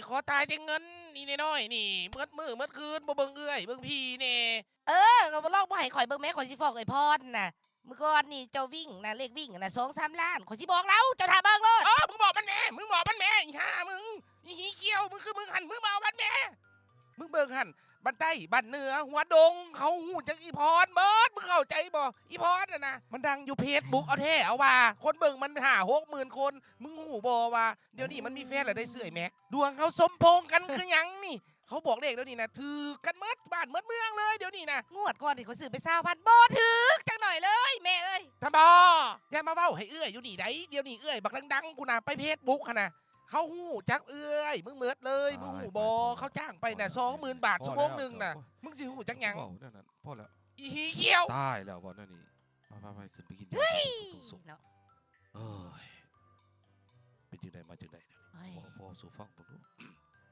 ขอตายแต่เงินนี่น้อยๆนี่เมื่อมือเมื่อคืนบ่เบิ่งเอื้อยเบิ่งพี่แน่ก็บ่ลองบ่ให้ข่อยเบิ่งแม่ข่อยสิฟ้องไอ้พรน่ะมื้อก่อนนี่เจ้าวิ่งน่ะเลขวิ่งน่ะ2-3ล้านข่อยสิบอกแล้วเจ้าท่าเบิ่งโลดมึงบอกมันแม่มึงบอกมันแม่อีห่ามึงอีหีเขี้ยวมึงคือมึงหันมึงบอกมันแม่มึงเบิ่งหันบันใต้บันเหนือหัวดงเขาหูจักอีพรเบิดมึงเข้าใจบ่อีพรน่ะนะมันดังอยู่เพจบุ๊กเอาแท้เอาว่าคนเบิ่งมัน50,000 คนมึงหูบ่ว่าเดี๋ยวนี้มันมีแฟนแล้วได้ซื้อไอ้แม็กดวงเขาสมพงษ์กันคือหยังนี่เขาบอกเลขแล้วนี่นะถือกันเมดบ้านเมดเมืองเลยเดี๋ยวนี้นะ งวดก่อนที่ข่อยซื้อไป20,000บ่ถึกจักหน่อยเลยแม่เอ้ยทำบออย่ามาเว้าให้เอื้อยอยู่นี่ไดเดี๋ยวนี้เอื้อยบักดังๆกูน่ะไปเพจบุ๊กหั่นน่ะเขาหู้จักเอื้อยมึงเมิดเลยมึงหูบอเขาจ้างไปน่ะ20,000 บาทชั่วโมงหนึ่งน่ะมึงสิหูจักหยัง เว้านั่นน่ะพอแล้ว อีหีเขี้ยว ตายแล้วบ่นั่นนี่ไปๆขึ้นไปกินยาต้องส่ง เนาะ เอ้ยเป็นจังไดมาจังไดเนี่ย เฮ้ย บ่สู่ฟังบ่ดู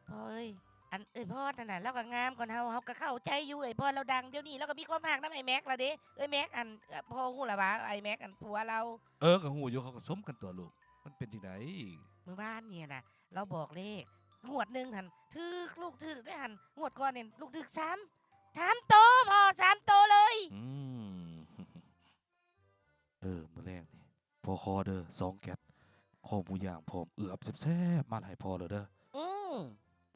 พ่อเอ้ยอันเอ้ยพ่อนั่นน่ะเราก็งามก่อนเฮาก็เข้าใจอยู่เอ้ยพ่อเราดังเดี๋ยวนี้เราก็มีความฮักนำไอ้แม็กละเด้เอ้ยแม็กอันพ่อฮู้ล่ะว่าไอ้แม็กอันผัวเรา ก็ฮู้อยู่เขาก็สมกันตัวลูกมันเป็นจังได มื้อวานเนี่ยน่ะเราบอกเลขงวดหนึงหั่นถึกลูกถึกได้หั่นงวดก่อนนี่ลูกถึก3โตพ่อ3โตเลย อืม มื้อแรกนี่พอคอเด้อ2แก๊สคอหมูย่างพร้อมเอือบแซ่บๆมาให้พอเลยเด้อ อืม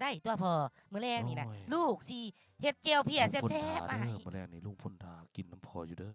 ได้ตัวพอมื้อแรงนี่นะ โอ้ย ลูกสิเฮ็ดเจียวเพียแซ่บๆมาให้ มื้อแรกนี่ลุงพ่นทากินน้ำพออยู่เด้อ